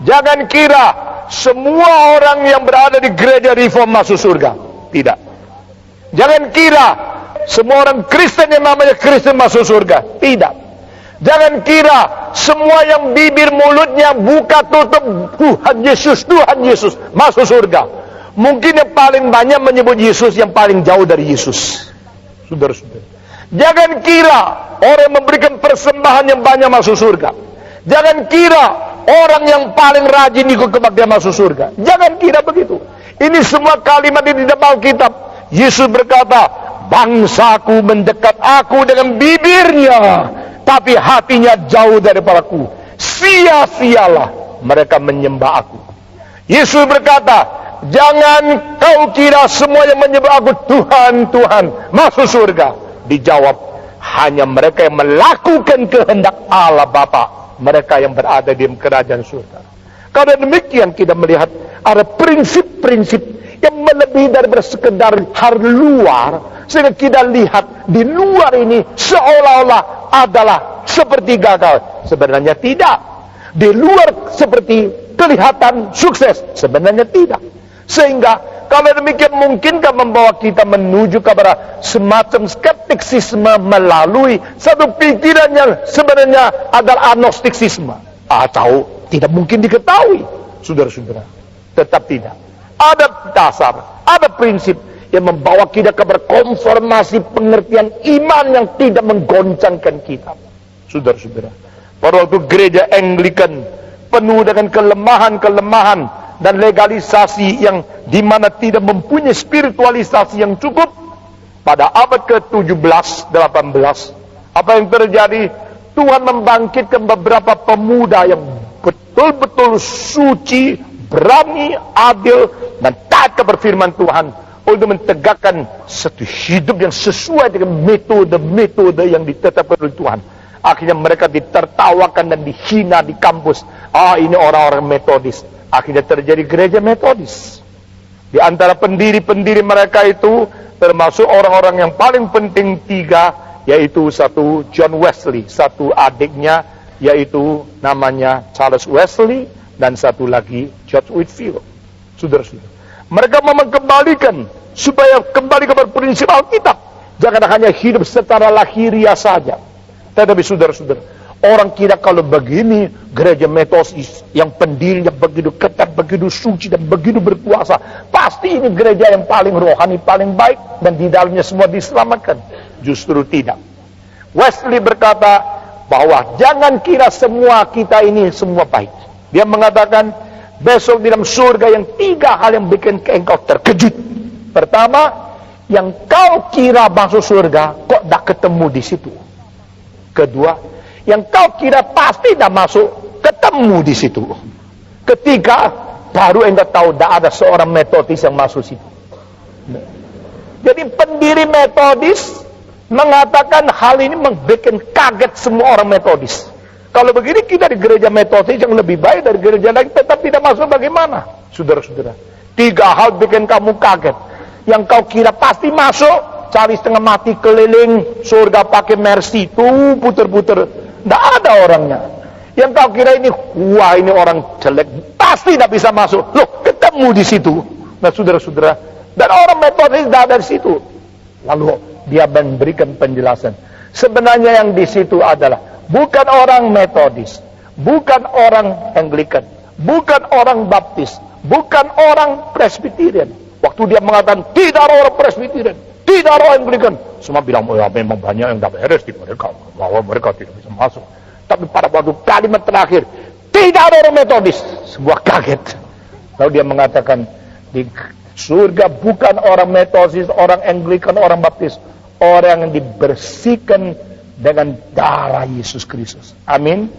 Jangan kira semua orang yang berada di gereja reform masuk surga. Tidak. Jangan kira semua orang Kristen yang namanya Kristen masuk surga. Tidak. Jangan kira semua yang bibir mulutnya buka tutup Tuhan Yesus masuk surga. Mungkin yang paling banyak menyebut Yesus, yang paling jauh dari Yesus. Saudara-saudara, jangan kira orang yang memberikan persembahan yang banyak masuk surga. Jangan kira orang yang paling rajin ikut kebaktian masuk surga. Jangan kira begitu. Ini semua kalimat di dalam Alkitab. Yesus berkata, bangsaku mendekat aku dengan bibirnya, tapi hatinya jauh daripadaku. Sia-sialah mereka menyembah aku. Yesus berkata, jangan kau kira semua yang menyembah aku Tuhan, Tuhan masuk surga. Dijawab, hanya mereka yang melakukan kehendak Allah Bapa, mereka yang berada di kerajaan surga. Karena demikian kita melihat ada prinsip-prinsip yang melebihi dari sekedar hal luar, sehingga kita lihat di luar ini seolah-olah adalah seperti gagal. Sebenarnya tidak. Di luar seperti kelihatan sukses, sebenarnya tidak. Sehingga kalau demikian mungkinkah membawa kita menuju kepada semacam skeptisisme melalui satu pikiran yang sebenarnya adalah agnostisisme, atau tidak mungkin diketahui, saudara-saudara. Tetap tidak. Ada dasar, ada prinsip yang membawa kita kepada konfirmasi pengertian iman yang tidak menggoncangkan kita, saudara-saudara. Pada waktu gereja Anglikan penuh dengan kelemahan-kelemahan dan legalisasi yang dimana tidak mempunyai spiritualisasi yang cukup, pada abad ke-17, 18, apa yang terjadi? Tuhan membangkitkan beberapa pemuda yang betul-betul suci, berani, adil, dan taat kepada firman Tuhan untuk mentegakkan satu hidup yang sesuai dengan metode-metode yang ditetapkan oleh Tuhan. Akhirnya mereka ditertawakan dan dihina di kampus. Ini orang-orang Metodis. Akhirnya terjadi gereja Metodis. Di antara pendiri-pendiri mereka itu termasuk orang-orang yang paling penting tiga, yaitu satu John Wesley, satu adiknya yaitu namanya Charles Wesley, dan satu lagi George Whitefield. Saudara-saudara, mereka mengembalikan supaya kembali kepada prinsip Alkitab. Jangan hanya hidup secara lahiriah saja. Tetapi saudara-saudara, orang kira kalau begini gereja Metodis yang pendirinya begitu ketat, begitu suci, dan begitu berkuasa, pasti ini gereja yang paling rohani, paling baik, dan di dalamnya semua diselamatkan. Justru tidak. Wesley berkata bahwa jangan kira semua kita ini semua baik. Dia mengatakan besok di dalam surga yang tiga hal yang bikin engkau terkejut. Pertama, yang kau kira masuk surga kok tak ketemu di situ. Kedua, yang kau kira pasti dah masuk, ketemu di situ. Ketiga, baru anda tahu dah ada seorang Metodis yang masuk situ. Jadi pendiri Metodis mengatakan hal ini membuat kaget semua orang Metodis. Kalau begini kita di gereja Metodis yang lebih baik dari gereja lain tetap tidak masuk, bagaimana? Saudara-saudara, tiga hal bikin kamu kaget. Yang kau kira pasti masuk, cari setengah mati keliling surga pakai Mercy, tuh puter-puter, tidak ada orangnya. Yang kau kira ini, wah ini orang jelek, pasti tidak bisa masuk. Loh, ketemu di situ. Nah saudara-saudara, dan orang Metodis tidak ada di situ. Lalu dia memberikan penjelasan. Sebenarnya yang di situ adalah bukan orang Metodis, bukan orang Anglikan, bukan orang Baptis, bukan orang Presbyterian. Waktu dia mengatakan tidak ada orang Presbyterian, tidak ada orang Anglikan, semua bilang, oh ya memang banyak yang tidak beres di mereka, bahwa mereka tidak bisa masuk. Tapi pada waktu kalimat terakhir, tidak ada orang Metodis, semua kaget. Lalu dia mengatakan, di surga bukan orang Metodis, orang Anglikan, orang Baptis, orang yang dibersihkan dengan darah Yesus Kristus. Amin.